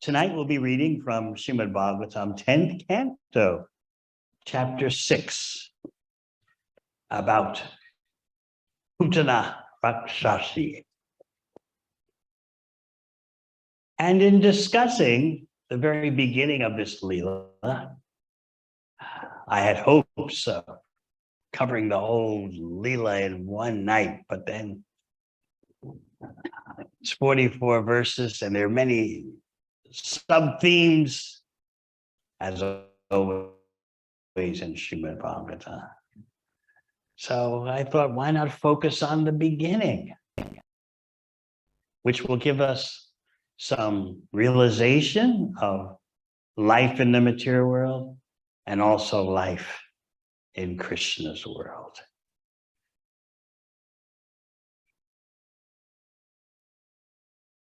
Tonight we'll be reading from Srimad Bhagavatam, 10th Canto, Chapter 6, about Putana Rakshasi. And in discussing the very beginning of this Leela, I had hopes of covering the whole Leela in one night, but then it's 44 verses and there are many sub-themes, as always in Srimad Bhagavatam. So I thought, why not focus on the beginning, which will give us some realization of life in the material world and also life in Krishna's world.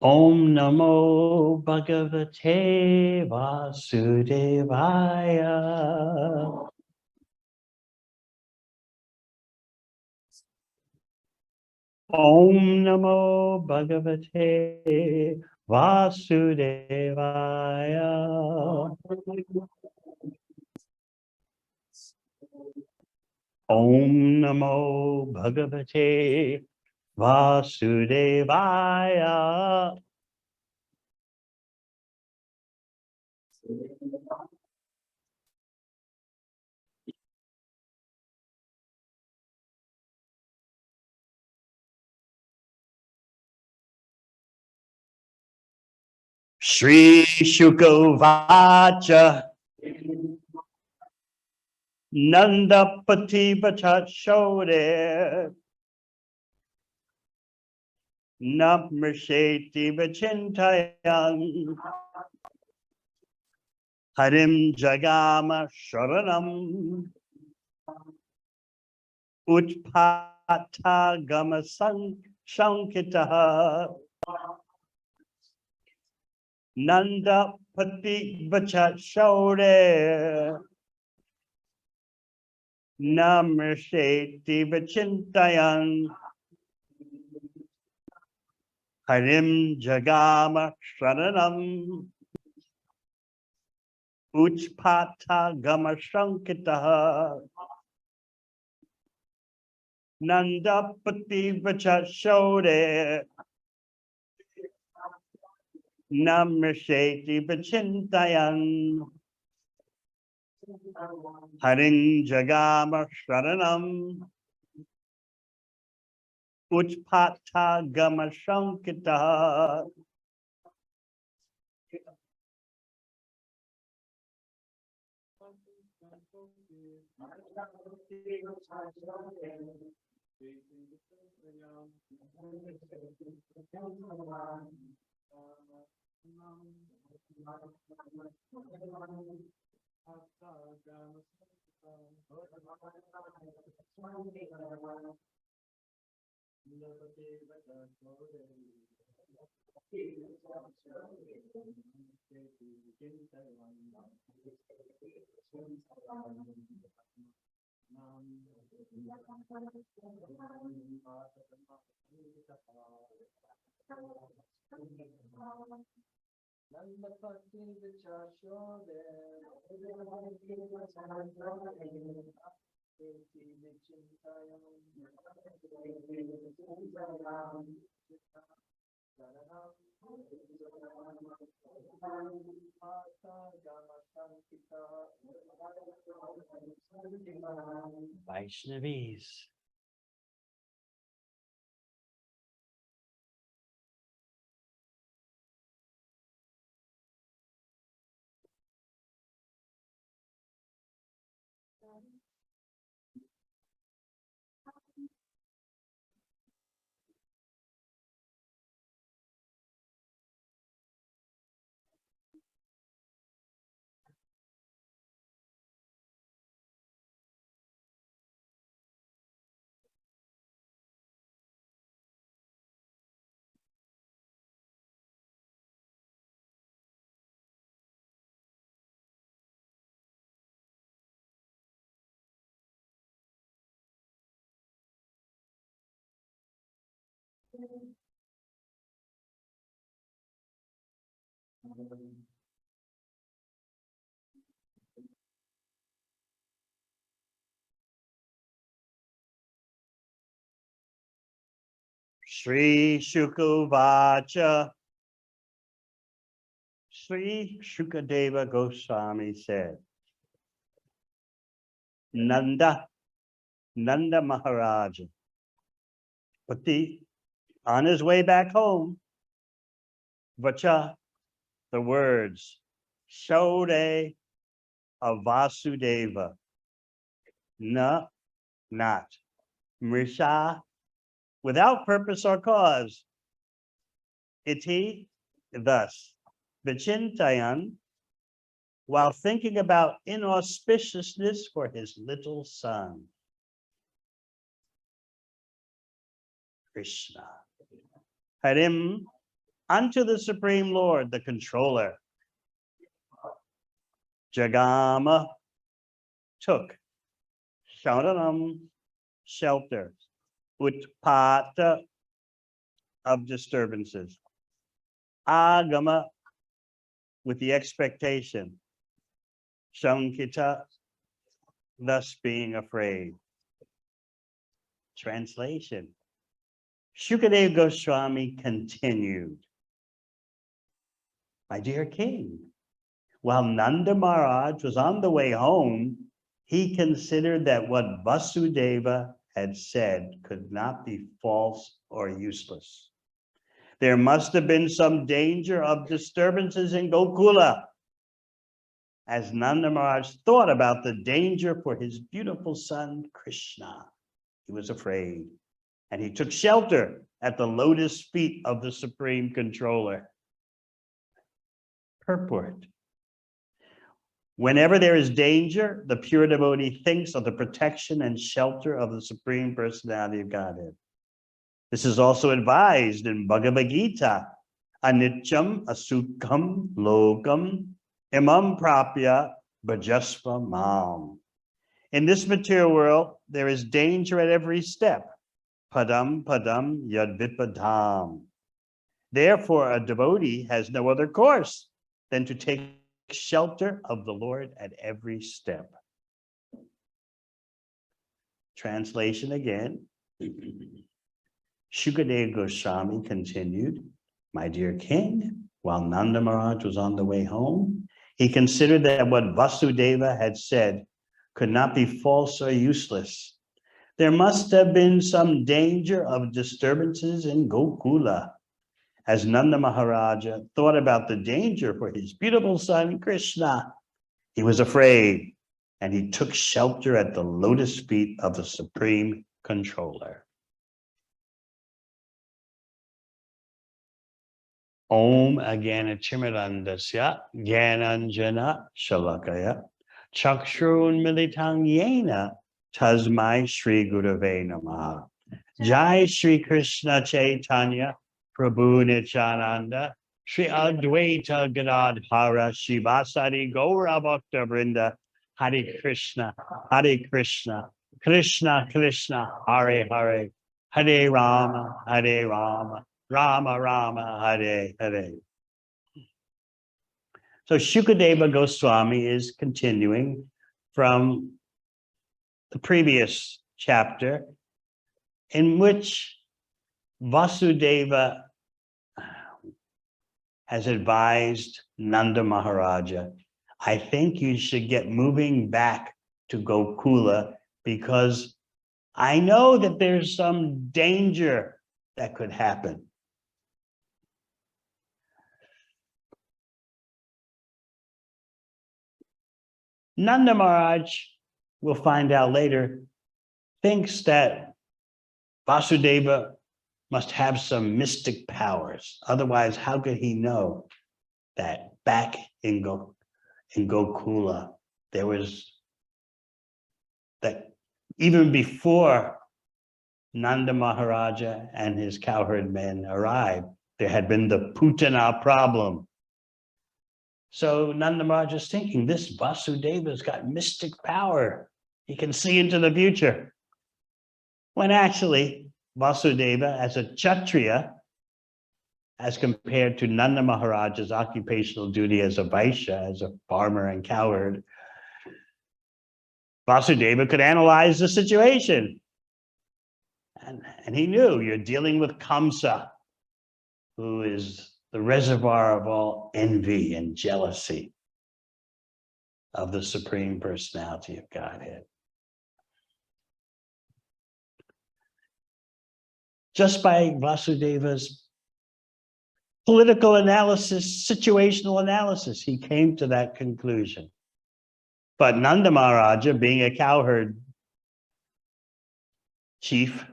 Om Namo Bhagavate Vasudevaya. Om Namo Bhagavate Vasudevaya. Om Namo Bhagavate Vasudevaya. Shri Shukavacha Nandapati Bachashore Namrsheti Bachintayan Harim Jagama Sharanam Utpata Gama Sankitaha Nandapati Bachashore Namrsheti Bachintayan Harim Jagama Sharanam Uchpata Gama Shankitaha Nandapati Vachashore Namrsheti Vachintayan Haring Jagama Sharanam Uchpata Gama Shankitaha. Vaishnavis. Sri Shukavacha. Sri Shukadeva Goswami said, Nanda Maharaja, Pati, on his way back home, Vacha, the words, Shode of Vasudeva, na, not, Mrisha, without purpose or cause, iti, thus, Vichintayan, while thinking about inauspiciousness for his little son, Krishna. Harim, unto the Supreme Lord, the controller. Jagama took. Sharanam, shelter. Utpata, of disturbances. Agama, with the expectation. Shankita, thus being afraid. Translation. Shukadeva Goswami continued. My dear king, while Nanda Maharaj was on the way home, he considered that what Vasudeva had said could not be false or useless. There must have been some danger of disturbances in Gokula. As Nanda Maharaj thought about the danger for his beautiful son, Krishna, he was afraid, and he took shelter at the lotus feet of the Supreme Controller. Purport. Whenever there is danger, the pure devotee thinks of the protection and shelter of the Supreme Personality of Godhead. This is also advised in Bhagavad Gita. Anityam asukham lokam imam prapya bhajasva mam. In this material world, there is danger at every step. Padam padam yad vipadam. Therefore, a devotee has no other course than to take shelter of the Lord at every step. Translation again. Shukadeva Goswami continued, my dear king, while Nanda Maharaj was on the way home, he considered that what Vasudeva had said could not be false or useless. There must have been some danger of disturbances in Gokula. As Nanda Maharaja thought about the danger for his beautiful son, Krishna, he was afraid, and he took shelter at the lotus feet of the Supreme Controller. Om Agana Chimirandasya Gyananjana Shalakaya Chakshurun Militang Yena Tasmai Shri Gurave Namaha. Jai Shri Krishna Chaitanya Prabhu Nityananda Shri Advaita Gadadhara Shivasari Gaura Bhakta Vrinda Hare Krishna Krishna Krishna Hare Hare Hare Rama Rama Rama Hare Hare. So Shukadeva Goswami is continuing from the previous chapter in which Vasudeva has advised Nanda Maharaja, I think you should get moving back to Gokula because I know that there's some danger that could happen. Nanda Maharaj, we'll find out later, thinks that Vasudeva must have some mystic powers. Otherwise, how could he know that back in Gokula, there was that even before Nanda Maharaja and his cowherd men arrived, there had been the Putana problem. So Nanda Maharaj is thinking, this Vasudeva's got mystic power. He can see into the future. When actually, Vasudeva, as a Kshatriya, as compared to Nanda Maharaja's occupational duty as a Vaishya, as a farmer and cowherd, Vasudeva could analyze the situation. And he knew you're dealing with Kamsa, who is the reservoir of all envy and jealousy of the Supreme Personality of Godhead. Just by Vasudeva's political analysis, situational analysis, he came to that conclusion. But Nanda Maharaja, being a cowherd chief,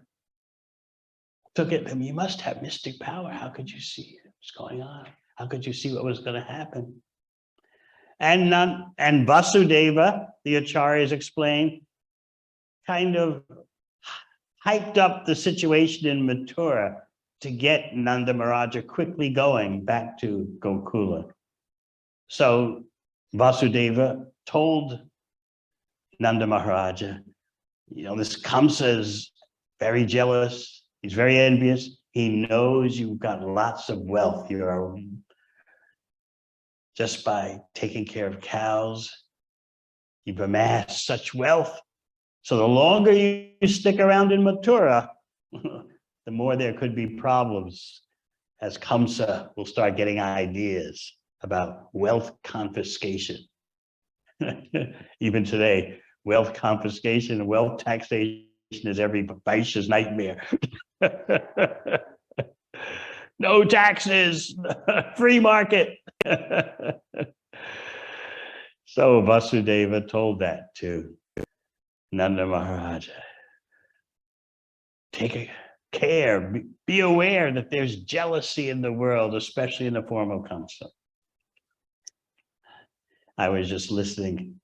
took it, you must have mystic power. How could you see what's going on? How could you see what was going to happen? And Vasudeva, the acharyas explained, kind of hyped up the situation in Mathura to get Nanda Maharaja quickly going back to Gokula. So Vasudeva told Nanda Maharaja, this Kamsa is very jealous. He's very envious. He knows you've got lots of wealth. You're just by taking care of cows, you've amassed such wealth. So the longer you stick around in Mathura, the more there could be problems, as Kamsa will start getting ideas about wealth confiscation. Even today, wealth confiscation and wealth taxation is every Vaishya's nightmare. No taxes, free market. So Vasudeva told that to Nanda Maharaja. Take care, be aware that there's jealousy in the world, especially in the form of Kamsa. I was just listening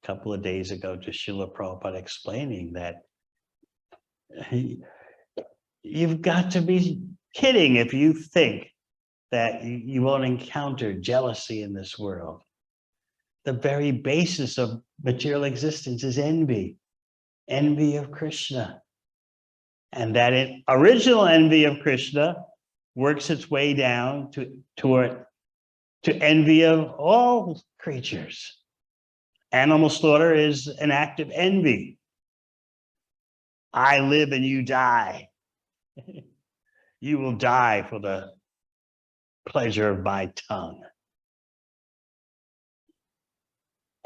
a couple of days ago to Srila Prabhupada explaining that you've got to be kidding if you think that you won't encounter jealousy in this world. The very basis of material existence is envy of Krishna. And that original envy of Krishna works its way down to envy of all creatures. Animal slaughter is an act of envy. I live and you die. You will die for the pleasure of my tongue.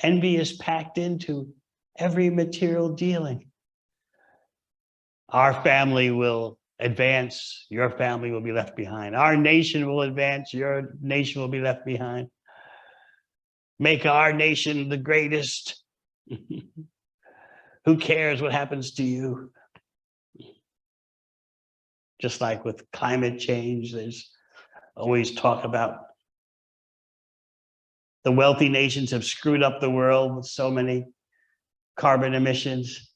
Envy is packed into every material dealing. Our family will advance, your family will be left behind. Our nation will advance, your nation will be left behind. Make our nation the greatest. Who cares what happens to you? Just like with climate change, there's always talk about the wealthy nations have screwed up the world with so many carbon emissions.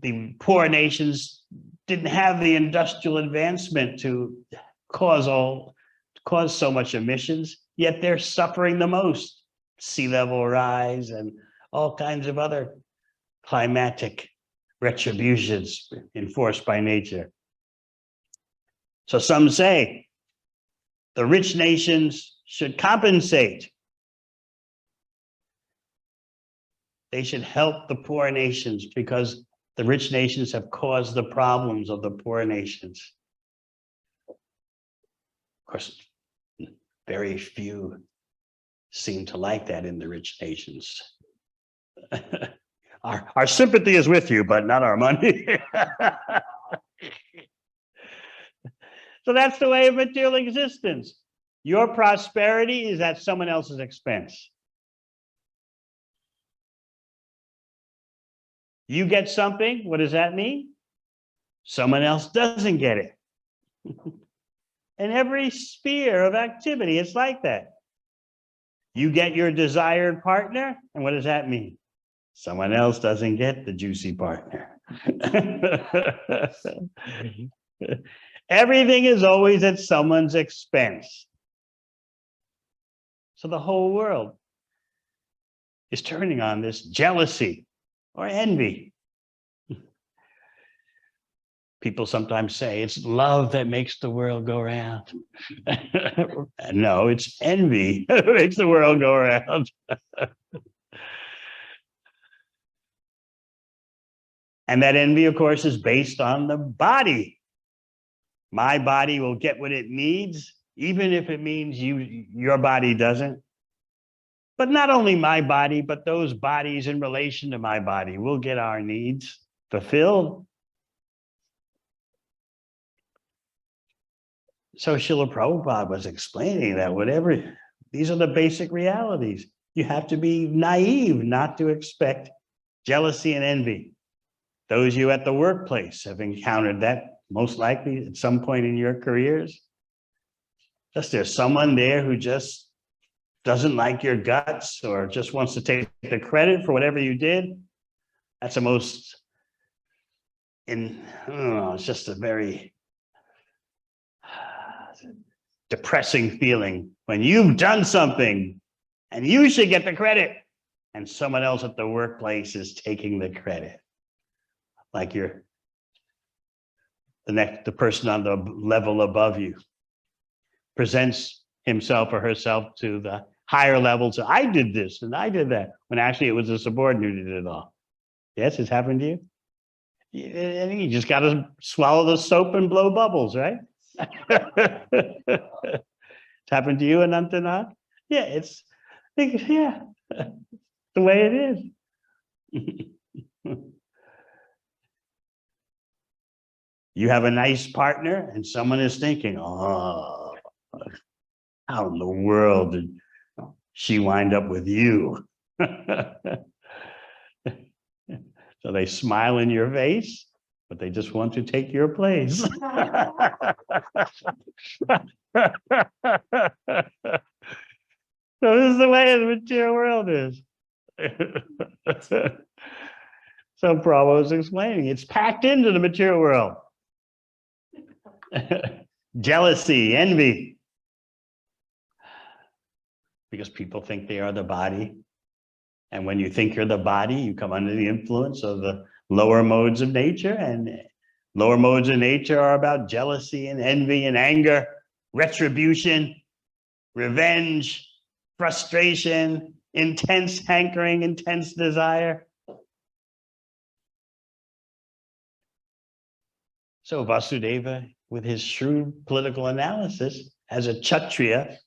The poor nations didn't have the industrial advancement to cause so much emissions, yet they're suffering the most. Sea level rise and all kinds of other climatic retributions enforced by nature. So some say the rich nations should compensate. They should help the poor nations because the rich nations have caused the problems of the poor nations. Of course, very few seem to like that in the rich nations. Our sympathy is with you, but not our money. So that's the way of material existence. Your prosperity is at someone else's expense. You get something, what does that mean? Someone else doesn't get it. In every sphere of activity, it's like that. You get your desired partner, and what does that mean? Someone else doesn't get the juicy partner. Everything is always at someone's expense. So the whole world is turning on this jealousy or envy. People sometimes say it's love that makes the world go round. No, it's envy that makes the world go round. And that envy, of course, is based on the body. My body will get what it needs, even if it means your body doesn't. But not only my body, but those bodies in relation to my body will get our needs fulfilled. So Srila Prabhupada was explaining that these are the basic realities. You have to be naive not to expect jealousy and envy. Those of you at the workplace have encountered that most likely at some point in your careers. Just there's someone there who just doesn't like your guts or just wants to take the credit for whatever you did. That's the most, it's just a very depressing feeling when you've done something and you should get the credit and someone else at the workplace is taking the credit. Like you're the person on the level above you presents himself or herself to the higher level. So I did this and I did that, when actually it was a subordinate who did it all. Yes, it's happened to you. And you just got to swallow the soap and blow bubbles, right? It's happened to you, Anantanath? Yeah, it's the way it is. You have a nice partner and someone is thinking, oh, how in the world did she wind up with you? So they smile in your face, but they just want to take your place. So this is the way the material world is. So Prabhupada was explaining, it's packed into the material world. Jealousy, envy. Because people think they are the body. And when you think you're the body, you come under the influence of the lower modes of nature. And lower modes of nature are about jealousy and envy and anger, retribution, revenge, frustration, intense hankering, intense desire. So Vasudeva, with his shrewd political analysis, as a Kshatriya,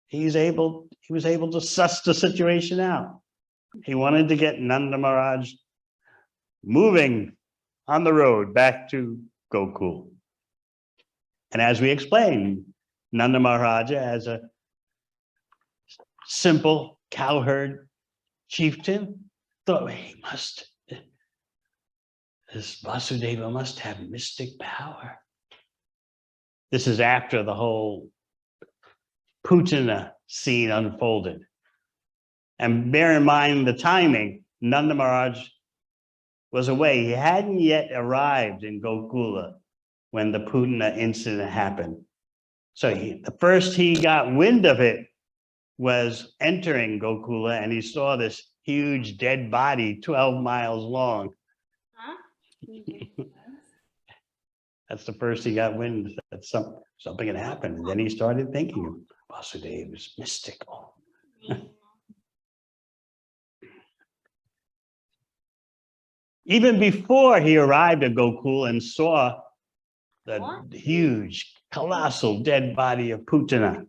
he was able to suss the situation out. He wanted to get Nanda Maharaj moving on the road back to Gokul. And as we explained, Nanda Maharaja, as a simple cowherd chieftain, thought this Vasudeva must have mystic power. This is after the whole Putana scene unfolded. And bear in mind the timing, Nanda Maharaj was away. He hadn't yet arrived in Gokula when the Putana incident happened. So the first he got wind of it was entering Gokula, and he saw this huge dead body 12 miles long. Huh? That's the first he got wind that something had happened. And then he started thinking of Vasudeva is mystical. Even before he arrived at Gokul and saw the huge, colossal dead body of Putana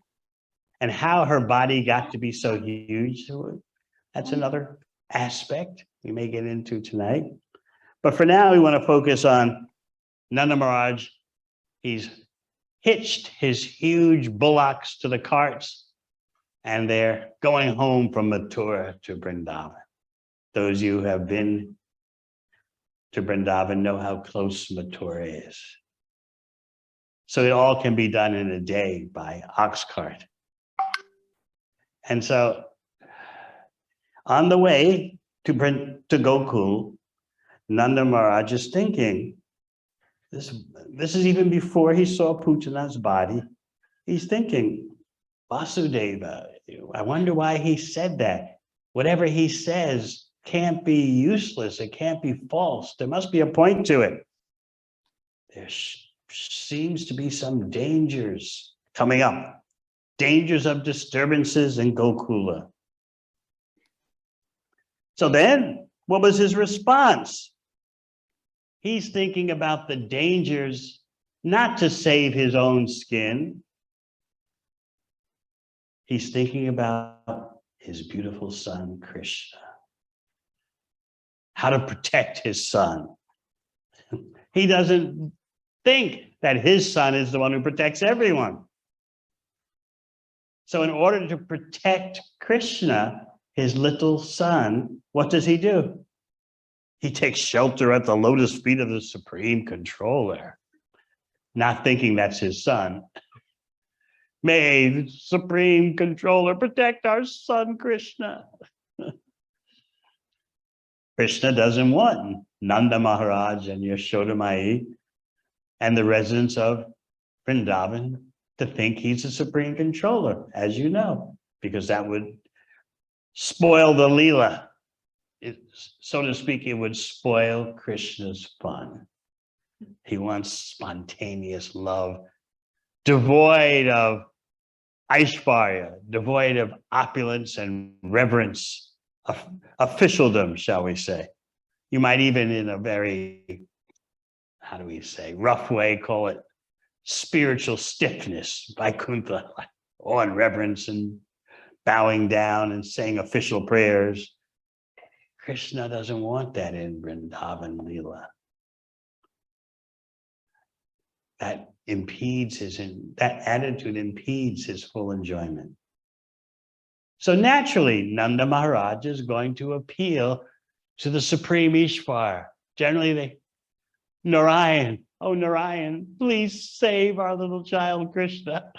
and how her body got to be so huge, that's another aspect we may get into tonight. But for now, we want to focus on Nanda Maharaj. He's hitched his huge bullocks to the carts, and they're going home from Mathura to Vrindavan. Those of you who have been to Vrindavan know how close Mathura is. So it all can be done in a day by ox cart. And so on the way to Gokul, Nanda Maharaj is thinking, this is even before he saw Putana's body. He's thinking, Vasudeva, I wonder why he said that. Whatever he says can't be useless. It can't be false. There must be a point to it. There seems to be some dangers coming up. Dangers of disturbances in Gokula. So then, what was his response? He's thinking about the dangers, not to save his own skin. He's thinking about his beautiful son, Krishna. How to protect his son. He doesn't think that his son is the one who protects everyone. So in order to protect Krishna, his little son, what does he do? He takes shelter at the lotus feet of the Supreme Controller, not thinking that's his son. May the Supreme Controller protect our son, Krishna. Krishna doesn't want Nanda Maharaj and Yashoda Mai and the residents of Vrindavan to think he's the Supreme Controller, as you know, because that would spoil the Leela. So to speak, it would spoil Krishna's fun. He wants spontaneous love, devoid of Aishvarya, devoid of opulence and reverence, officialdom, shall we say. You might even, in a very, how do we say, rough way, call it spiritual stiffness, Vaikuntha, awe and reverence and bowing down and saying official prayers. Krishna doesn't want that in Vrindavan Leela. That attitude impedes his full enjoyment. So naturally, Nanda Maharaj is going to appeal to the Supreme Ishvara. Generally, Narayan, oh Narayan, please save our little child Krishna.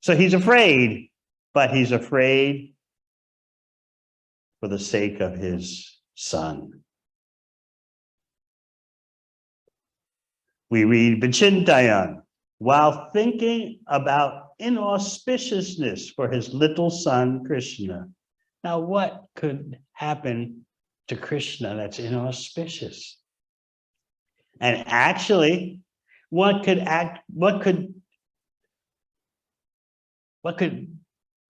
So he's afraid, but he's afraid for the sake of his son. We read Vichintayan, while thinking about inauspiciousness for his little son Krishna. Now, what could happen to Krishna that's inauspicious? And actually, what could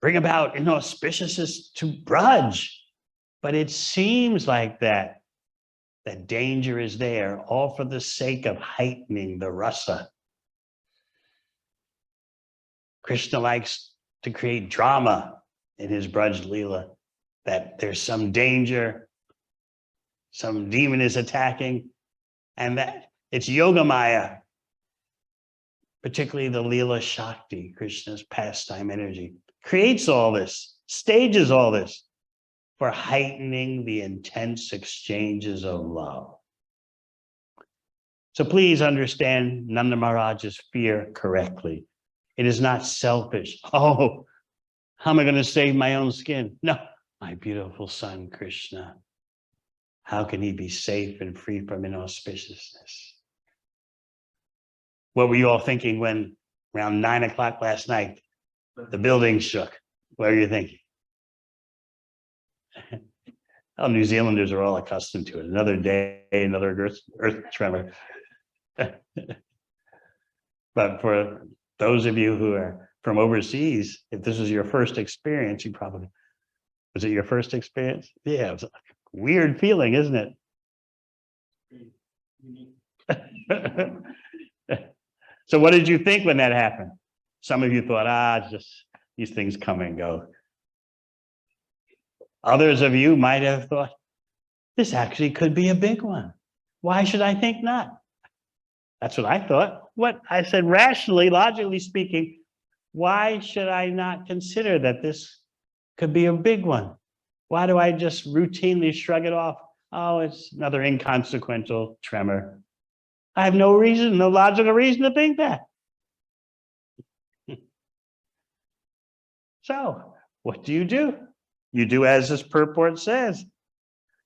bring about inauspiciousness to Braj? But it seems like that danger is there, all for the sake of heightening the rasa. Krishna likes to create drama in his Braj Leela, that there's some danger, some demon is attacking, and that it's Yogamaya, particularly the Leela Shakti, Krishna's pastime energy, creates all this, stages all this for heightening the intense exchanges of love. So please understand Nanda Maharaj's fear correctly. It is not selfish. Oh, how am I going to save my own skin? No, my beautiful son, Krishna. How can he be safe and free from inauspiciousness? What were you all thinking when around 9 o'clock last night, the building shook? What were you thinking? Oh, New Zealanders are all accustomed to it. Another day, another earth tremor. But for those of you who are from overseas, if this was your first experience, you probably, was it your first experience? Yeah, it was a weird feeling, isn't it? So what did you think when that happened? Some of you thought, just these things come and go. Others of you might have thought, this actually could be a big one. Why should I think not? That's what I thought. What I said, rationally, logically speaking, why should I not consider that this could be a big one? Why do I just routinely shrug it off? Oh, it's another inconsequential tremor. I have no reason, no logical reason to think that. So, what do? You do as this purport says.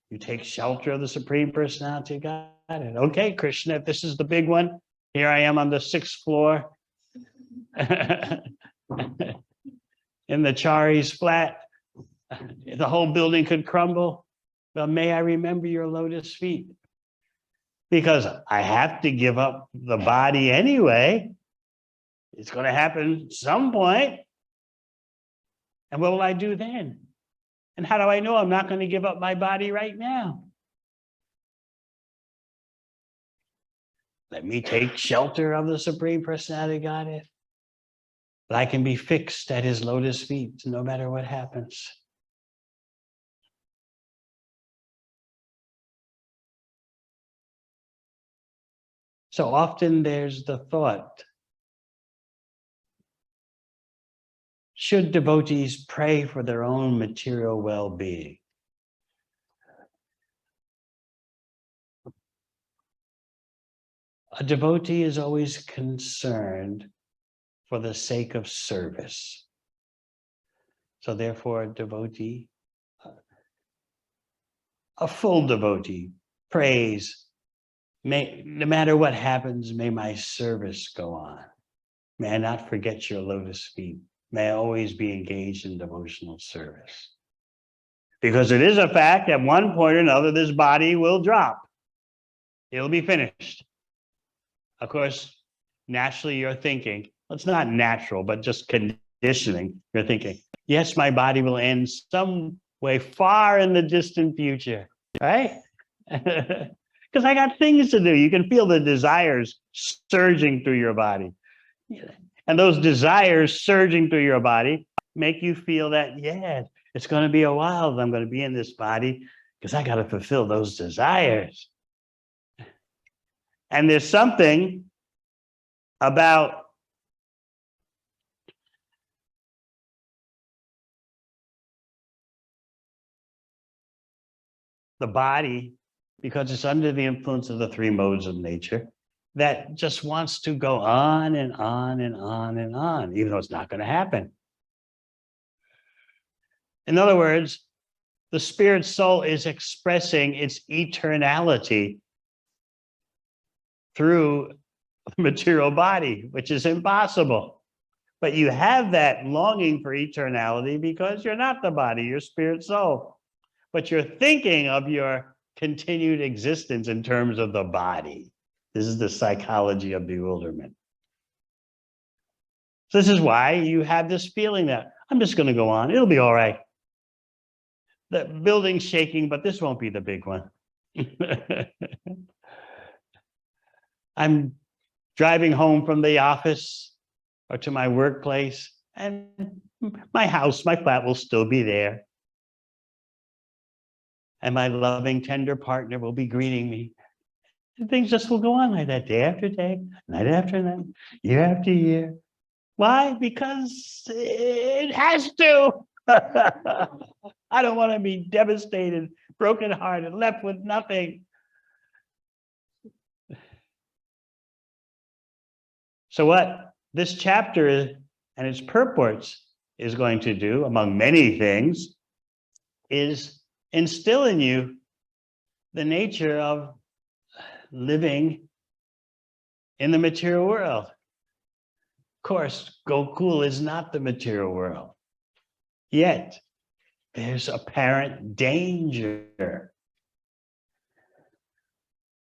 You take shelter of the Supreme Personality of God. And okay, Krishna, if this is the big one, here I am on the 6th floor in the Chari's flat. The whole building could crumble. Well, may I remember your lotus feet? Because I have to give up the body anyway. It's going to happen at some point. And what will I do then? And how do I know I'm not going to give up my body right now? Let me take shelter of the Supreme Personality of Godhead. But I can be fixed at his lotus feet no matter what happens. So often there's the thought, should devotees pray for their own material well-being? A devotee is always concerned for the sake of service. So therefore, a devotee, a full devotee, prays, no matter what happens, may my service go on. May I not forget your lotus feet. May I always be engaged in devotional service. Because it is a fact, at one point or another, this body will drop. It'll be finished. Of course, naturally you're thinking, well, it's not natural, but just conditioning. You're thinking, yes, my body will end some way far in the distant future, right? Because I got things to do. You can feel the desires surging through your body. And those desires surging through your body make you feel that, yeah, it's going to be a while that I'm going to be in this body because I got to fulfill those desires. And there's something about the body, because it's under the influence of the three modes of nature, that just wants to go on and on and on and on, even though it's not going to happen. In other words, the spirit soul is expressing its eternality through the material body, which is impossible. But you have that longing for eternality because you're not the body, you're spirit soul. But you're thinking of your continued existence in terms of the body. This is the psychology of bewilderment. So this is why you have this feeling that I'm just going to go on. It'll be all right. The building's shaking, but this won't be the big one. I'm driving home from the office or to my workplace, and my house, my flat will still be there. And my loving, tender partner will be greeting me. And things just will go on like that day after day, night after night, year after year. Why? Because it has to. I don't want to be devastated, brokenhearted, left with nothing. So what this chapter and its purports is going to do, among many things, is instill in you the nature of living in the material world. Of course, Gokul is not the material world. Yet, there's apparent danger.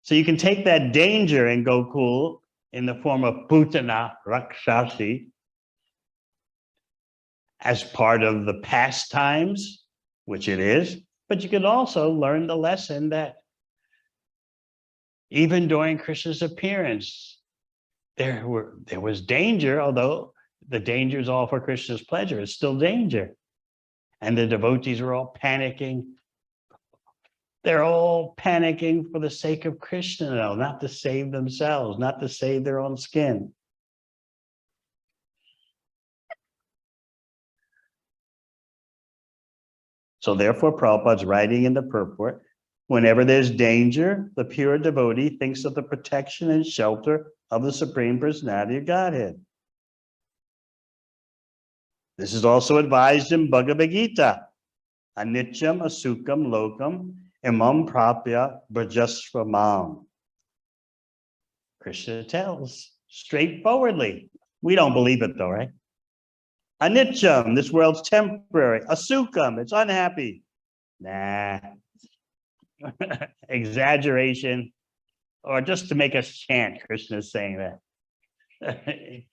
So you can take that danger in Gokul in the form of Putana, Rakshasi, as part of the pastimes, which it is, but you can also learn the lesson that even during Krishna's appearance, there was danger, although the danger is all for Krishna's pleasure, it's still danger. And the devotees are all panicking. They're all panicking for the sake of Krishna, though, not to save themselves, not to save their own skin. So therefore, Prabhupada's writing in the purport, whenever there's danger, the pure devotee thinks of the protection and shelter of the Supreme Personality of Godhead. This is also advised in Bhagavad Gita. Anityam asukam lokam imam prapya brajasvamam. Krishna tells straightforwardly. We don't believe it though, right? Anityam, this world's temporary. Asukam, it's unhappy. Nah. Exaggeration. Or just to make us chant, Krishna's saying that.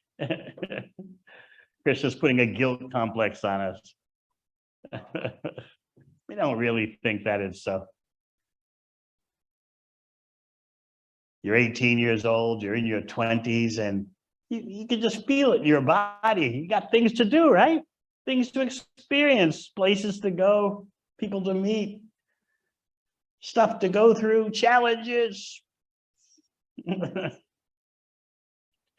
Krishna's putting a guilt complex on us. don't really think that is so. You're 18 years old, you're in your 20s, and you can just feel it in your body. You got things to do, right? Things to experience, places to go, people to meet, stuff to go through, challenges. You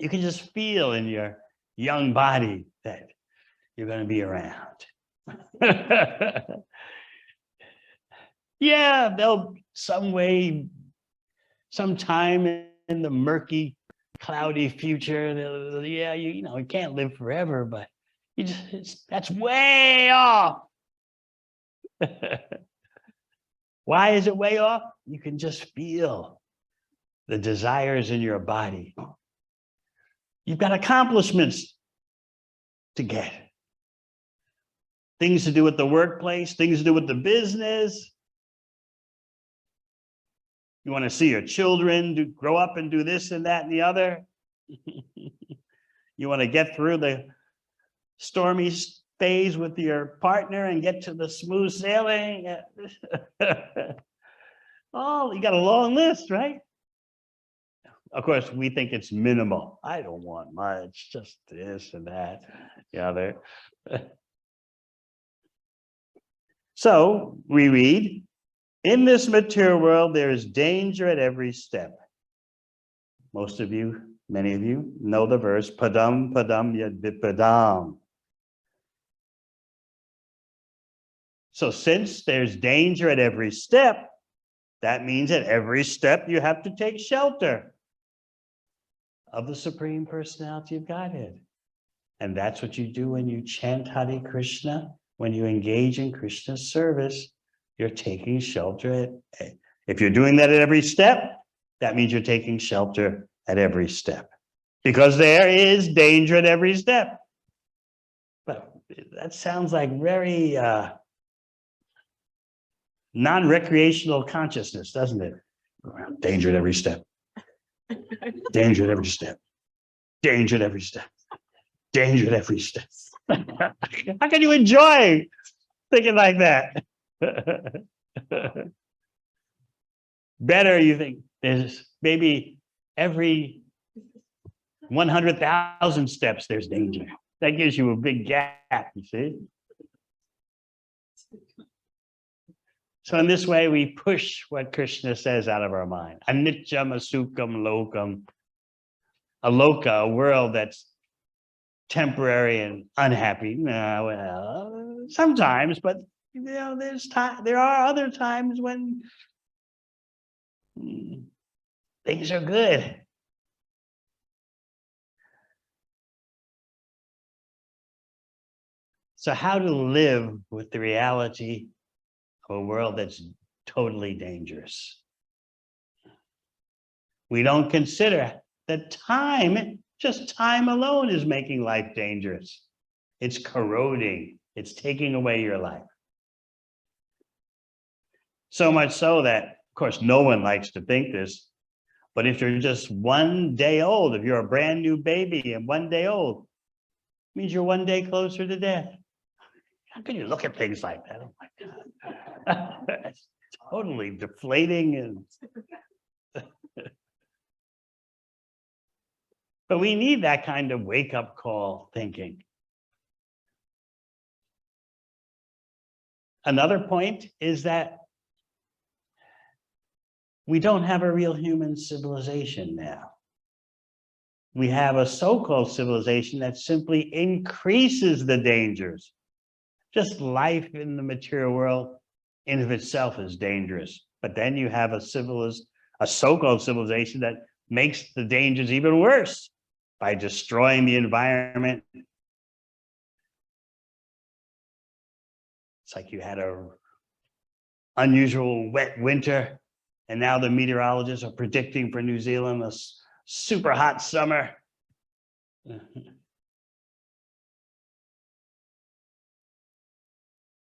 can just feel in your young body that you're going to be around. Yeah, they'll sometime in the murky, cloudy future, yeah, you know, you can't live forever, but that's way off. Why is it way off? You can just feel the desires in your body. You've got accomplishments to get. Things to do with the workplace, things to do with the business. You want to see your children grow up and do this and that and the other. You want to get through the stormy phase with your partner and get to the smooth sailing. Oh, you got a long list, right? Of course, we think it's minimal. I don't want much, just this and that, the other. So we read, in this material world, there is danger at every step. Most of you, many of you know the verse, padam padam yad vipadam. So since there's danger at every step, that means at every step you have to take shelter of the Supreme Personality of Godhead. And that's what you do when you chant Hare Krishna, when you engage in Krishna's service, you're taking shelter. If you're doing that at every step, that means you're taking shelter at every step. Because there is danger at every step. But that sounds like very non-recreational consciousness, doesn't it? Danger at every step. Danger at every step. Danger at every step. Danger at every step. How can you enjoy thinking like that? Better, you think, there's maybe every 100,000 steps, there's danger. That gives you a big gap, you see? So in this way, we push what Krishna says out of our mind. Anityam asukam lokam. A loka, a world that's temporary and unhappy. No, well, sometimes, but you know, there are other times when things are good. So how to live with the reality of a world that's totally dangerous? We don't consider that time, just time alone, is making life dangerous. It's corroding. It's taking away your life. So much so that, of course, no one likes to think this, but if you're just 1 day old, if you're a brand new baby and 1 day old, it means you're 1 day closer to death. How can you look at things like that? Oh my God. It's totally deflating. And but we need that kind of wake-up call thinking. Another point is that we don't have a real human civilization now. We have a so-called civilization that simply increases the dangers. Just life in the material world in of itself is dangerous. But then you have a so-called civilization that makes the dangers even worse by destroying the environment. It's like you had an unusual wet winter, and now the meteorologists are predicting for New Zealand a super hot summer.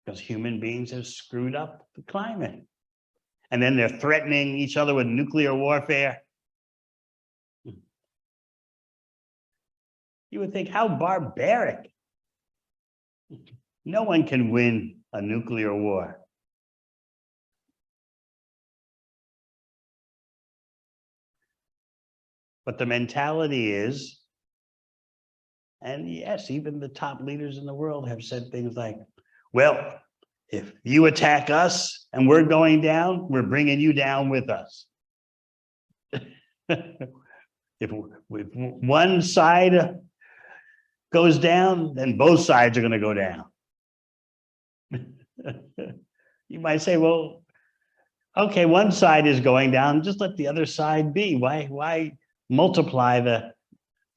Because human beings have screwed up the climate. And then they're threatening each other with nuclear warfare. You would think, how barbaric. No one can win a nuclear war. But the mentality is, and yes, even the top leaders in the world have said things like, well, if you attack us and we're going down, we're bringing you down with us. If one side goes down, then both sides are going to go down. You might say, well, okay, one side is going down, just let the other side be. Why multiply the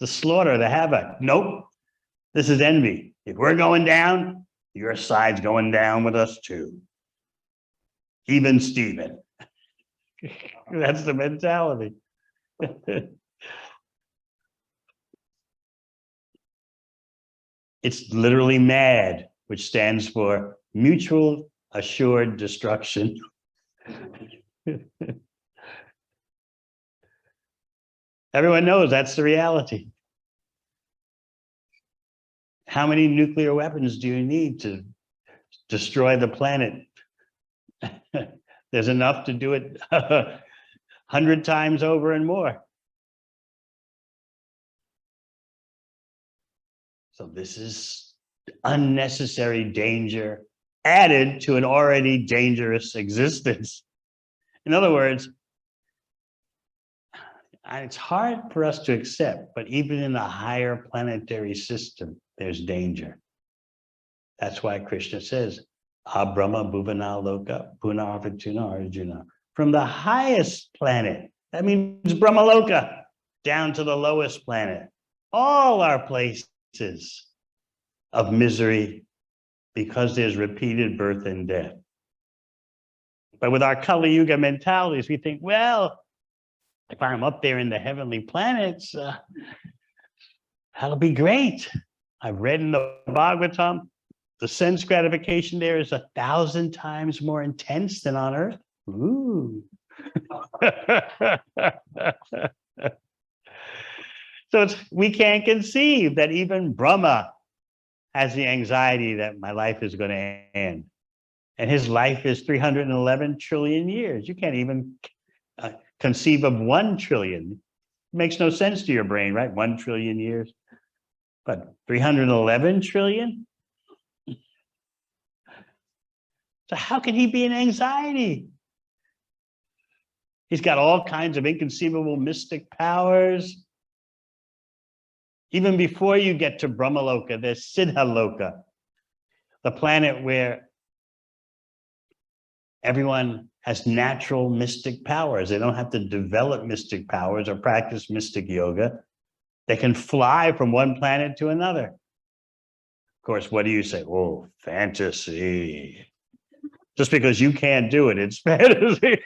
slaughter, the havoc? Nope, this is envy. If we're going down, your side's going down with us too. Even Steven. That's the mentality. It's literally MAD, which stands for mutual assured destruction. Everyone knows that's the reality. How many nuclear weapons do you need to destroy the planet? There's enough to do it 100 times over and more. So this is unnecessary danger added to an already dangerous existence. In other words, it's hard for us to accept, but even in a higher planetary system, there's danger. That's why Krishna says, Brahma Bhuvana Loka Puna Putana Arjuna. From the highest planet, that means Brahma Loka, down to the lowest planet. All are places of misery because there's repeated birth and death. But with our Kali Yuga mentalities, we think, well, if I'm up there in the heavenly planets, that'll be great. I've read in the Bhagavatam, the sense gratification there is 1,000 times more intense than on Earth. Ooh. So we can't conceive that even Brahma has the anxiety that my life is going to end. And his life is 311 trillion years. You can't even conceive of 1 trillion. It makes no sense to your brain, right? 1 trillion years. But 311 trillion? So how can he be in anxiety? He's got all kinds of inconceivable mystic powers. Even before you get to Brahmaloka, there's Siddhaloka, the planet where everyone has natural mystic powers. They don't have to develop mystic powers or practice mystic yoga. They can fly from one planet to another. Of course, what do you say? Oh, fantasy. Just because you can't do it, it's fantasy.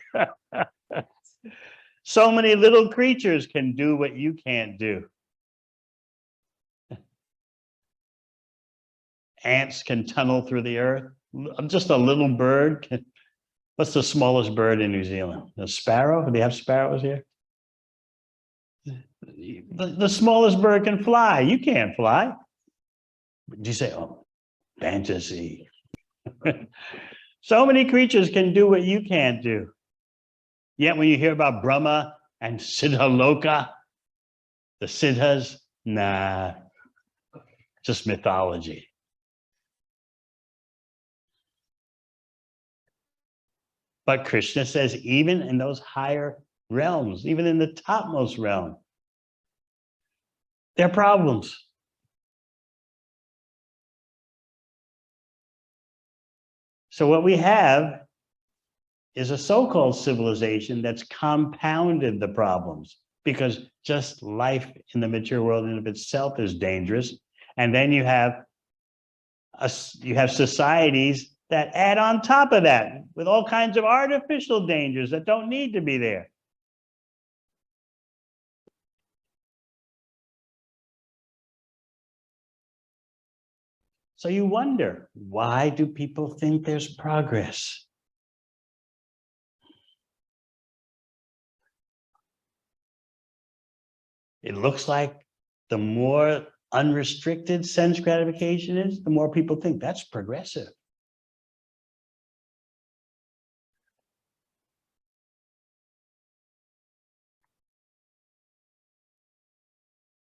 So many little creatures can do what you can't do. Ants can tunnel through the earth. Just a little bird can. What's the smallest bird in New Zealand? A sparrow? Do they have sparrows here? The smallest bird can fly. You can't fly. But you say, oh, fantasy. So many creatures can do what you can't do. Yet when you hear about Brahma and Siddhaloka, the Siddhas, nah, just mythology. But Krishna says, even in those higher realms, even in the topmost realm, there are problems. So what we have is a so-called civilization that's compounded the problems, because just life in the material world in of itself is dangerous. And then you have societies that add on top of that with all kinds of artificial dangers that don't need to be there. So you wonder, why do people think there's progress? It looks like the more unrestricted sense gratification is, the more people think that's progressive.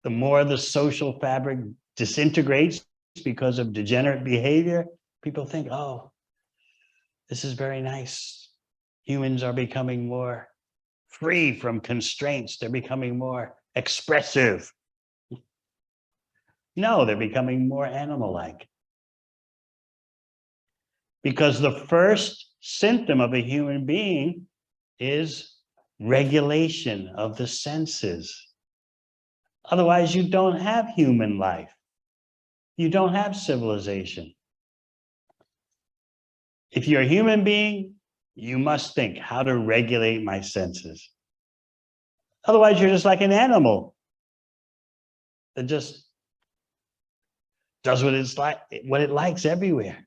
the more the social fabric disintegrates because of degenerate behavior, people think, oh, this is very nice. Humans are becoming more free from constraints. They're becoming more expressive. No, they're becoming more animal-like. Because the first symptom of a human being is regulation of the senses. Otherwise, you don't have human life. You don't have civilization. If you're a human being, you must think how to regulate my senses. Otherwise, you're just like an animal that just does what it likes everywhere.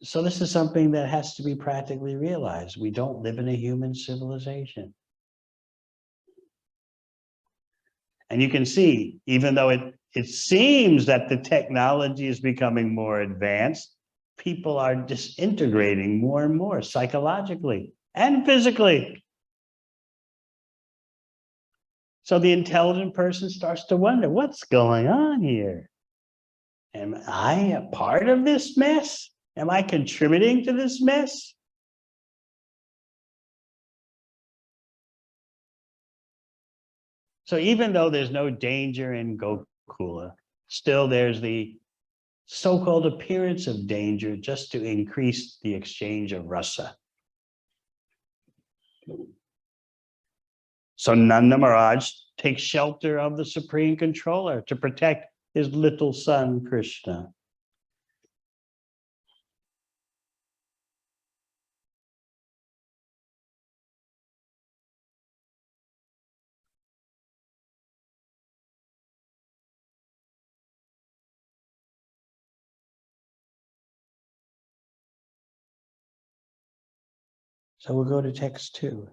So this is something that has to be practically realized. We don't live in a human civilization. And you can see, even though it seems that the technology is becoming more advanced, people are disintegrating more and more psychologically and physically. So the intelligent person starts to wonder, what's going on here? Am I a part of this mess? Am I contributing to this mess? So even though there's no danger in Gokula, still there's the so-called appearance of danger just to increase the exchange of rasa. So Nanda Maharaj takes shelter of the Supreme Controller to protect his little son, Krishna. So we'll go to text 2.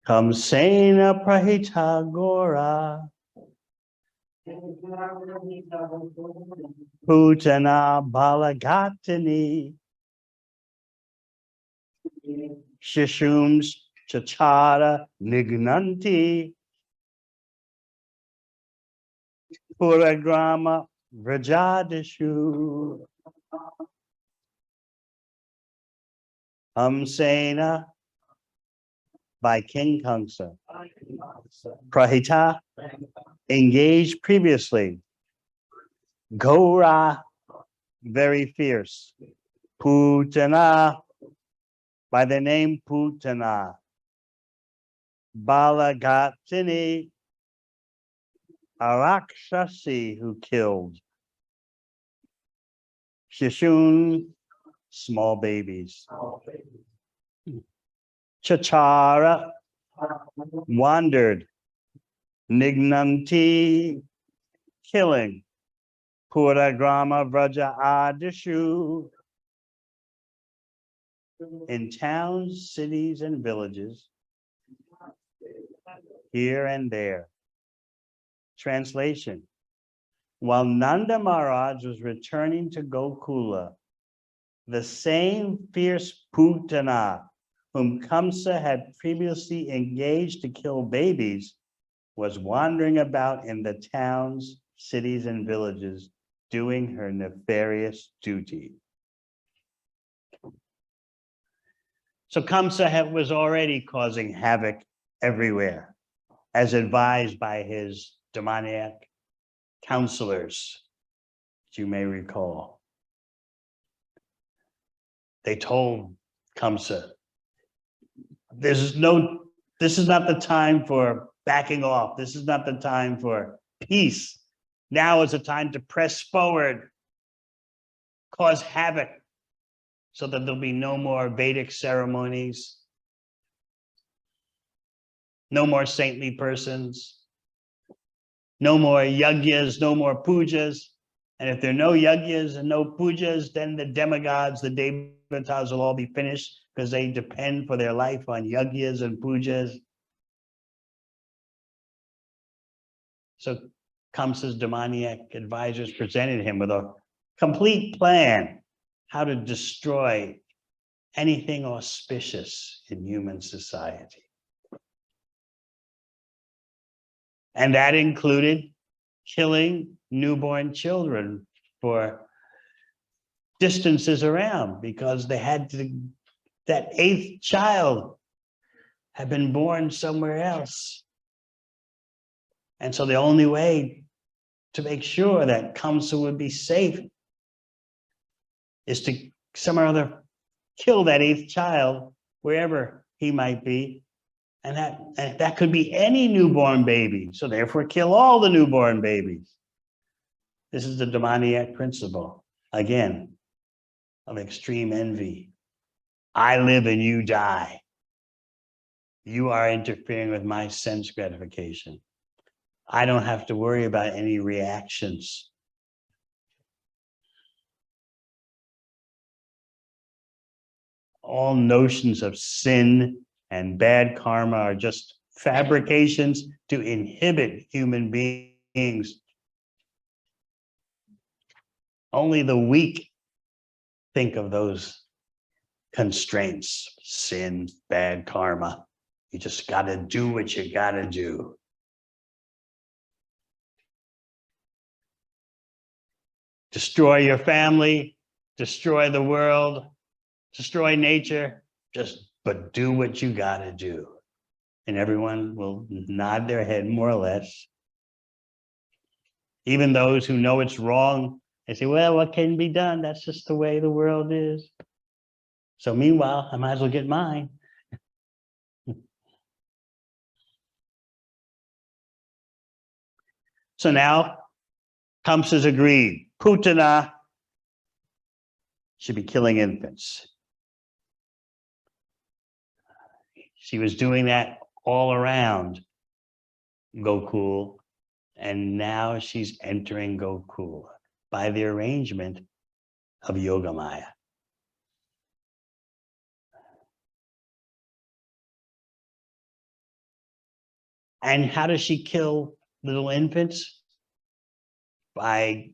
Kamsena Prahita Gora Putana Balagatini Shishums Chachara Nignanti Puragrama Vrajadishu Kamsena by King Kamsa. Prahita, engaged previously. Gora, very fierce. Putana, by the name Putana. Balagatini, Arakshasi, who killed. Shishun, small babies. Chachara, wandered. Nignanti, killing. Puragrama Vraja Adishu, in towns, cities, and villages, here and there. Translation: while Nanda Maharaj was returning to Gokula, the same fierce Putana, whom Kamsa had previously engaged to kill babies, was wandering about in the towns, cities, and villages, doing her nefarious duty. So Kamsa was already causing havoc everywhere, as advised by his demoniac counselors, as you may recall. They told Kamsa, this is not the time for backing off. This is not the time for peace. Now is the time to press forward, cause havoc, so that there'll be no more Vedic ceremonies, no more saintly persons, no more yajnas, no more pujas. And if there are no yajnas and no pujas, then the demigods, the devatas will all be finished, because they depend for their life on yajnas and pujas. So Kamsa's demoniac advisors presented him with a complete plan how to destroy anything auspicious in human society. And that included killing newborn children for distances around, because they had to, that eighth child had been born somewhere else. And so the only way to make sure that Kamsa would be safe is to somehow or other kill that eighth child wherever he might be. And that could be any newborn baby. So therefore kill all the newborn babies. This is the demoniac principle, again, of extreme envy. I live and you die. You are interfering with my sense gratification. I don't have to worry about any reactions. All notions of sin and bad karma are just fabrications to inhibit human beings. Only the weak think of those constraints, sin, bad karma. You just got to do what you got to do. Destroy your family, destroy the world, destroy nature, but do what you got to do. And everyone will nod their head more or less. Even those who know it's wrong, they say, well, what can be done? That's just the way the world is. So meanwhile, I might as well get mine. So now, Kamsa's agreed. Putana should be killing infants. She was doing that all around Gokul, and now she's entering Gokul by the arrangement of Yogamaya. And how does she kill little infants? By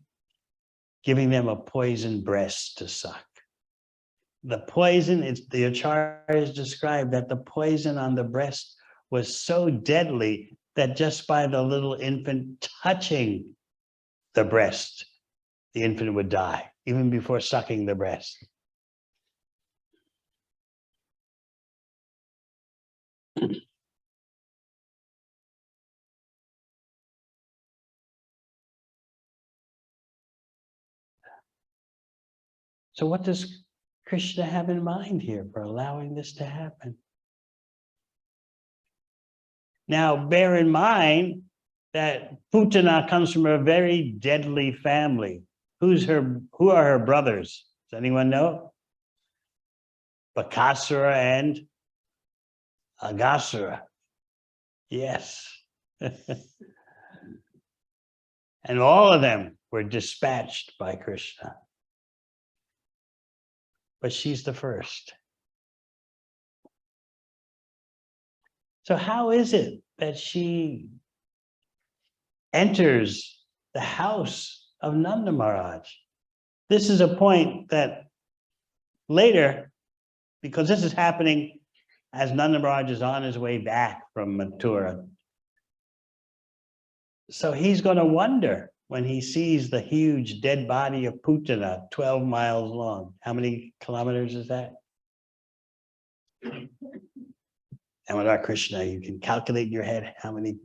giving them a poison breast to suck. The poison, the acharyas described that the poison on the breast was so deadly that just by the little infant touching the breast, the infant would die, even before sucking the breast. So what does Krishna have in mind here for allowing this to happen? Now, bear in mind that Putana comes from a very deadly family. Who are her brothers? Does anyone know? Bakasura and Agasura. Yes. And all of them were dispatched by Krishna. But she's the first. So how is it that she enters the house of Nanda Maharaj? This is a point that later, because this is happening as Nanda Maharaj is on his way back from Mathura. So he's going to wonder when he sees the huge dead body of Putana, 12 miles long. How many kilometers is that? Amadar Krishna, you can calculate in your head how many.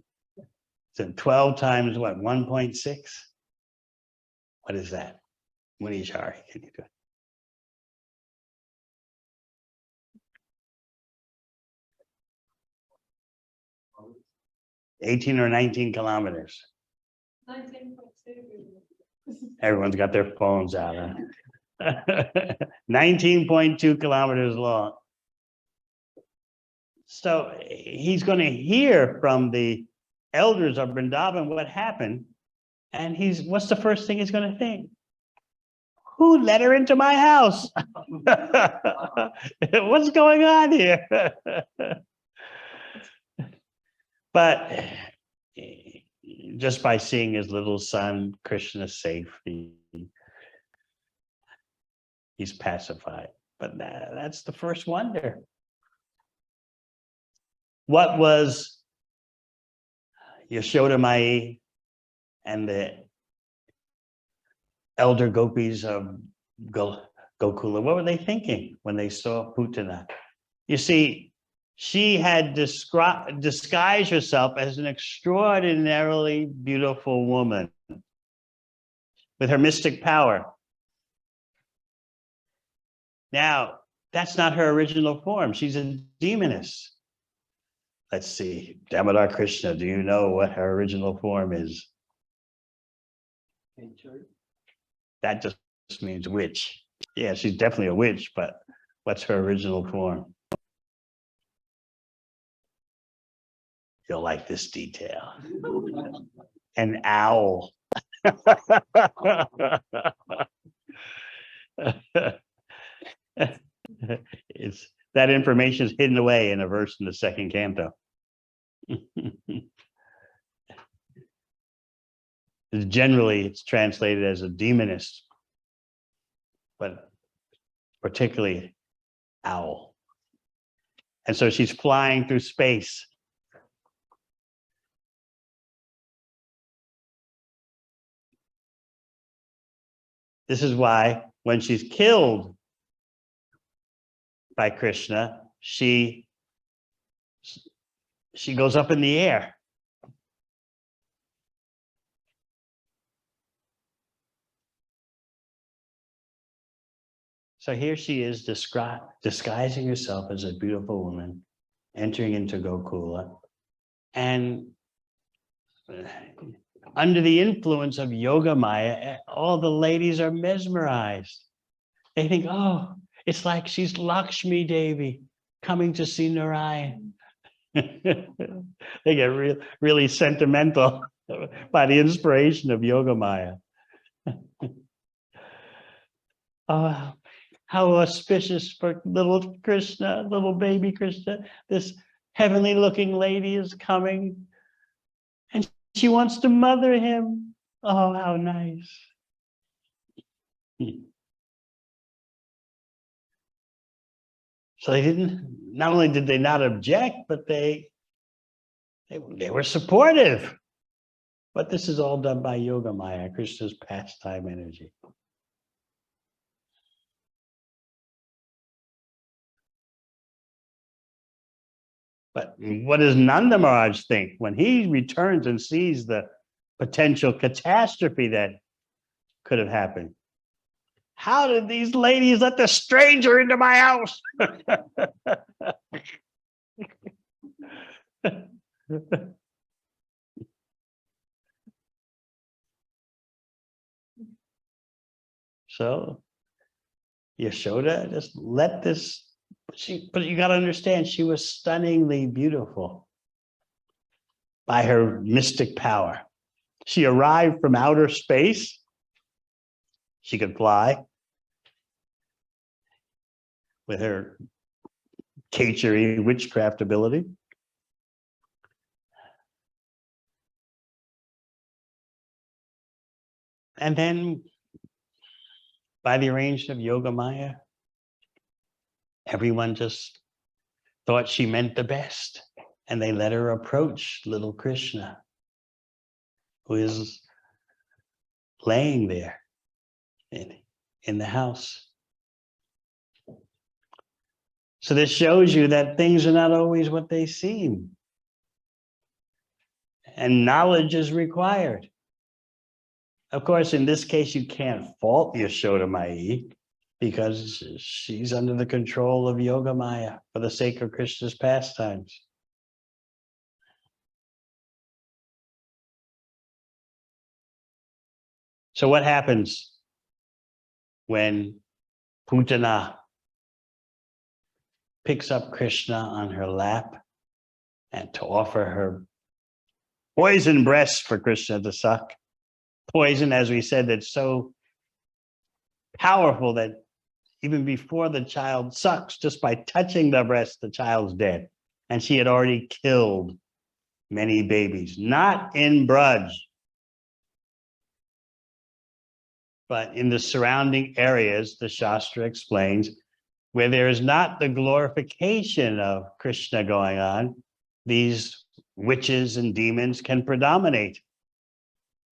So 12 times what, 1.6? What is that? Munishari, can you do it? 18 or 19 kilometers. 19.2. Everyone's got their phones out. Huh? 19.2 kilometers long. So he's going to hear from the elders of Vrindavan what happened. And what's the first thing he's going to think? Who let her into my house? What's going on here? But just by seeing his little son, Krishna, safe, he's pacified. But that's the first wonder. What was Yashoda Mai and the elder gopis of Gokula, what were they thinking when they saw Putana? You see, she had disguised herself as an extraordinarily beautiful woman with her mystic power. Now, that's not her original form. She's a demoness. Let's see, Damodar Krishna, do you know what her original form is? That just means witch. Yeah, she's definitely a witch, but what's her original form? You'll like this detail. An owl. That information is hidden away in a verse in the second canto. Generally, it's translated as a demoness, but particularly owl. And so she's flying through space. This is why when she's killed by Krishna, she goes up in the air. So here she is disguising herself as a beautiful woman, entering into Gokula, and under the influence of Yoga Maya, all the ladies are mesmerized. They think, oh, it's like she's Lakshmi Devi coming to see Narayan. They get really sentimental by the inspiration of Yoga Maya. Oh, how auspicious for little Krishna, little baby Krishna. This heavenly looking lady is coming and she wants to mother him. Oh, how nice. So they not only did they not object, but they were supportive. But this is all done by Yoga Maya, Krishna's pastime energy. But what does Nanda Maharaj think when he returns and sees the potential catastrophe that could have happened? How did these ladies let the stranger into my house? So Yashoda just let this, but you got to understand, she was stunningly beautiful by her mystic power. She arrived from outer space. She could fly with her Kachari witchcraft ability. And then by the arrangement of Yoga Maya, everyone just thought she meant the best. And they let her approach little Krishna, who is laying there in the house. So this shows you that things are not always what they seem. And knowledge is required. Of course, in this case, you can't fault Yashoda Mai because she's under the control of Yoga Maya for the sake of Krishna's pastimes. So what happens when Putana picks up Krishna on her lap and to offer her poison breasts for Krishna to suck? Poison, as we said, that's so powerful that even before the child sucks, just by touching the breast, the child's dead. And she had already killed many babies, not in Braj, but in the surrounding areas, the Shastra explains, where there is not the glorification of Krishna going on, these witches and demons can predominate.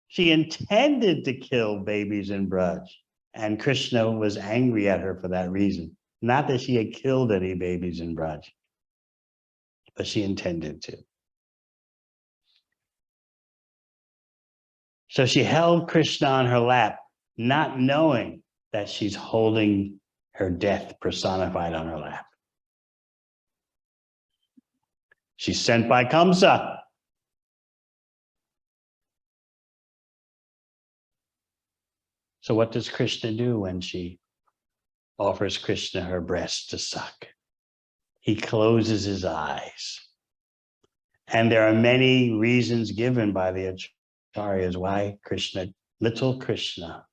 She intended to kill babies in Braj, and Krishna was angry at her for that reason. Not that she had killed any babies in Braj, but she intended to. So she held Krishna on her lap, not knowing that she's holding her death personified on her lap. She's sent by Kamsa. So what does Krishna do when she offers Krishna her breast to suck? He closes his eyes. And there are many reasons given by the acharyas why Krishna, little Krishna,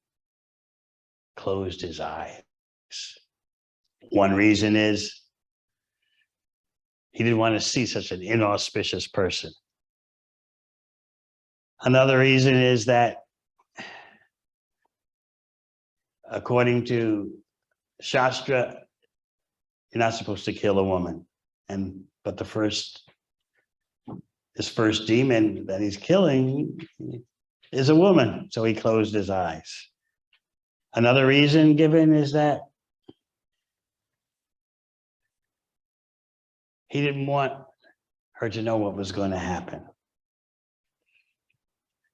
closed his eyes. One reason is he didn't want to see such an inauspicious person. Another reason is that according to Shastra, you're not supposed to kill a woman. But his first demon that he's killing is a woman, so he closed his eyes. Another reason given is that he didn't want her to know what was going to happen.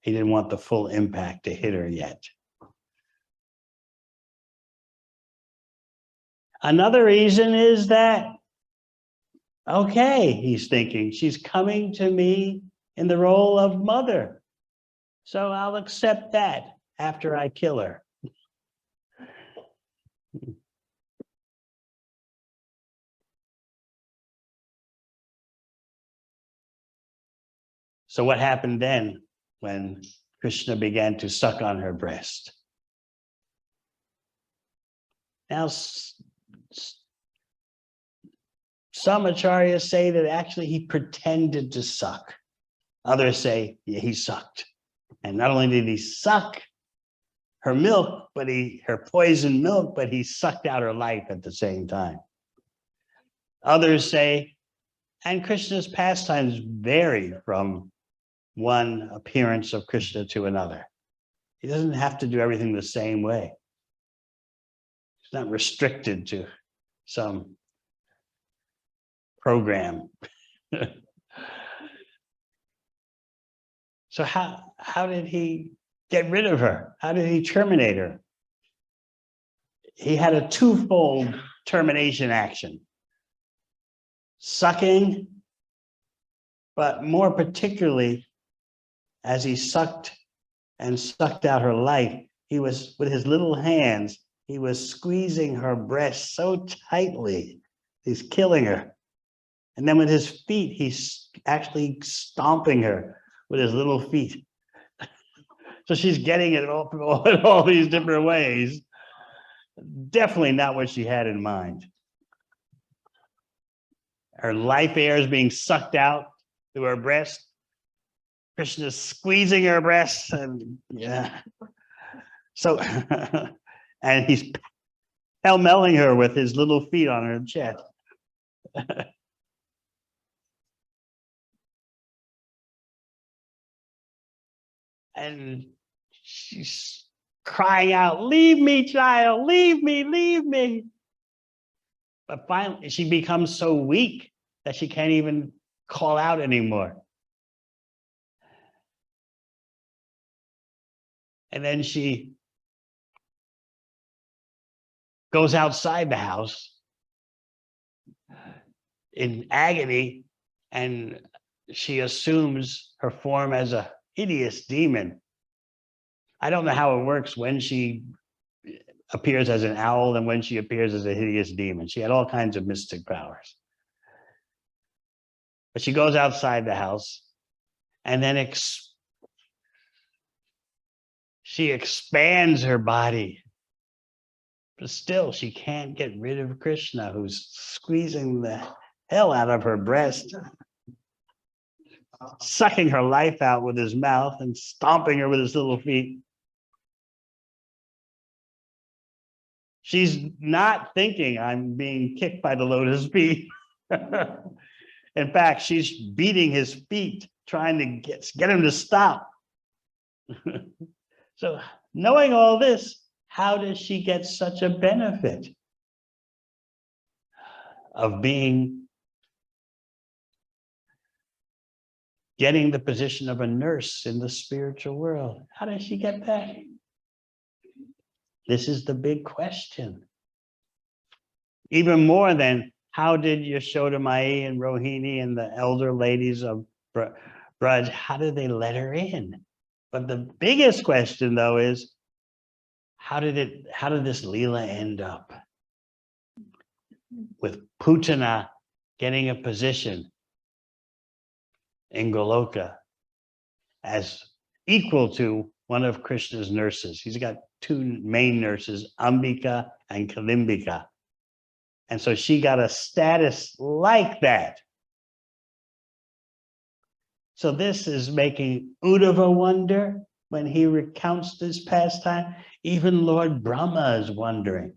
He didn't want the full impact to hit her yet. Another reason is that, okay, he's thinking, she's coming to me in the role of mother, so I'll accept that after I kill her. So what happened then when Krishna began to suck on her breast? Now, some acharyas say that actually he pretended to suck. Others say, yeah, he sucked. And not only did he suck her milk, but her poisoned milk, but he sucked out her life at the same time. Others say, and Krishna's pastimes vary from one appearance of Krishna to another. He doesn't have to do everything the same way. He's not restricted to some program. So how did he get rid of her? How did he terminate her? He had a twofold termination action. Sucking, but more particularly, as he sucked out her life, he was, with his little hands, he was squeezing her breast so tightly, he's killing her. And then with his feet, he's actually stomping her with his little feet. So she's getting it all these different ways. Definitely not what she had in mind. Her life air is being sucked out through her breast. Krishna's squeezing her breast, and yeah. So, and he's pell-melling her with his little feet on her chest. And she's crying out, "Leave me, child, leave me, leave me." But finally, she becomes so weak that she can't even call out anymore. And then she goes outside the house in agony, and she assumes her form as a hideous demon. I don't know how it works when she appears as an owl and when she appears as a hideous demon. She had all kinds of mystic powers. But she goes outside the house, and then she expands her body. But still, she can't get rid of Krishna, who's squeezing the hell out of her breast. sucking her life out with his mouth and stomping her with his little feet. She's not thinking I'm being kicked by the lotus feet. In fact, she's beating his feet, trying to get him to stop. So knowing all this, how does she get such a benefit of getting the position of a nurse in the spiritual world? How does she get that? This is the big question. Even more than how did Yashoda Mai and Rohini and the elder ladies of Braj, how did they let her in? But the biggest question, though, is how did this Leela end up with Putana getting a position in Goloka as equal to one of Krishna's nurses? He's got two main nurses, Ambika and Kalimbika. And so she got a status like that. So this is making Uddhava wonder when he recounts this pastime. Even Lord Brahma is wondering.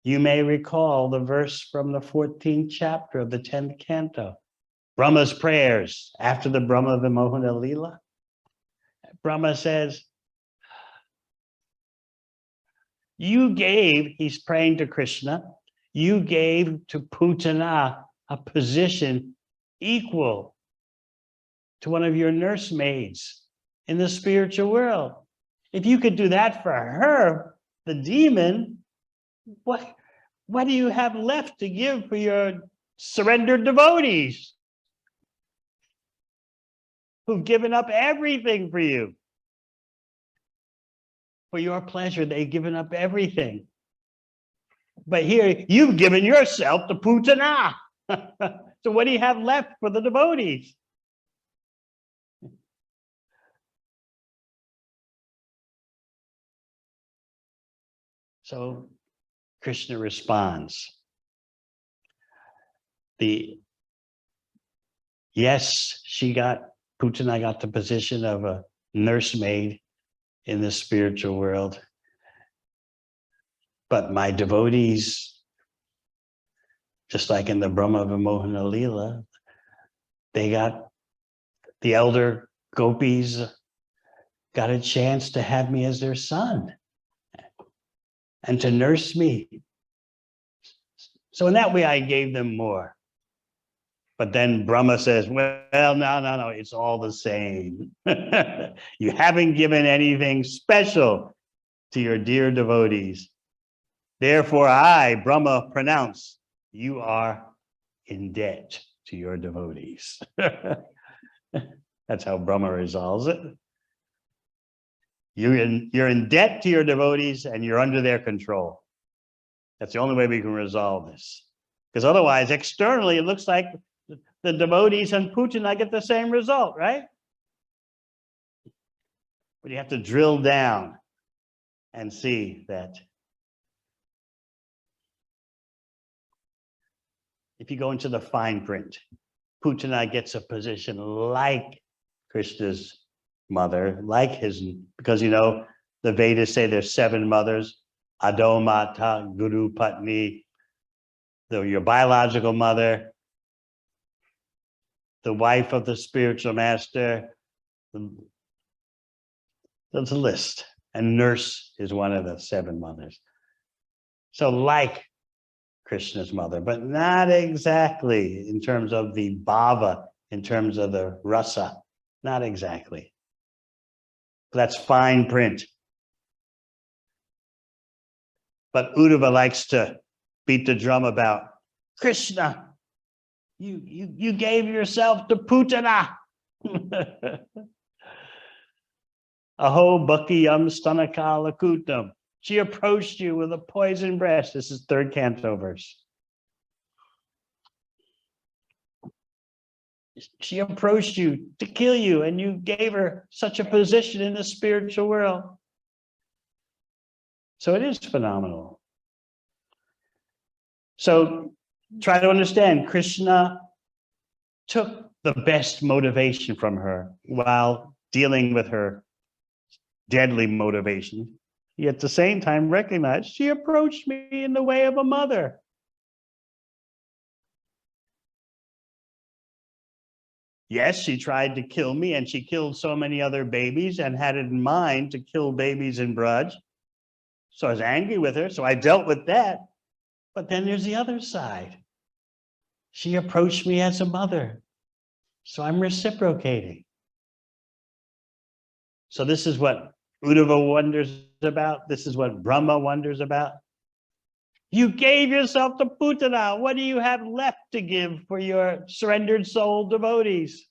You may recall the verse from the 14th chapter of the 10th canto. Brahma's prayers after the Brahma Vimohana Leela. Brahma says, you gave, he's praying to Krishna, you gave to Putana a position equal to one of your nursemaids in the spiritual world. If you could do that for her, the demon, what do you have left to give for your surrendered devotees who've given up everything for you? For your pleasure, they've given up everything. But here, you've given yourself to Putana. So what do you have left for the devotees? So Krishna responds. Yes, Putana got the position of a nursemaid in the spiritual world. But my devotees, just like in the Brahma Vimohana Leela, the elder gopis got a chance to have me as their son and to nurse me. So in that way, I gave them more. But then Brahma says, well, no, it's all the same. You haven't given anything special to your dear devotees. Therefore, I, Brahma, pronounce you are in debt to your devotees. That's how Brahma resolves it. You're in debt to your devotees and you're under their control. That's the only way we can resolve this. Because otherwise, externally, it looks like the devotees and Putana get the same result, right? But you have to drill down and see that if you go into the fine print, Putana gets a position like Krishna's mother, because the Vedas say there's 7 mothers, Adomata, Guru, Patni, your biological mother, the wife of the spiritual master. There's a list, and nurse is one of the 7 mothers. So like Krishna's mother, but not exactly in terms of the bhava, in terms of the rasa, not exactly. That's fine print. But Uddhava likes to beat the drum about, Krishna, you gave yourself to Putana. Aho bhakiyam stanakala kutam. She approached you with a poison breast. This is 3rd canto verse. She approached you to kill you, and you gave her such a position in the spiritual world. So it is phenomenal. So try to understand, Krishna took the best motivation from her while dealing with her deadly motivation. He at the same time recognized she approached me in the way of a mother. Yes, she tried to kill me, and she killed so many other babies and had it in mind to kill babies in Braj. So I was angry with her, so I dealt with that. But then there's the other side. She approached me as a mother, so I'm reciprocating. So this is what Uddhava wonders about. This is what Brahma wonders about. You gave yourself to Putana. What do you have left to give for your surrendered soul devotees?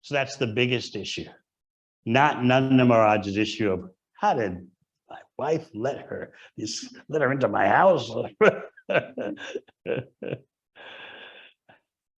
So that's the biggest issue. Not Nanda Maharaj's issue of how did my wife let her into my house?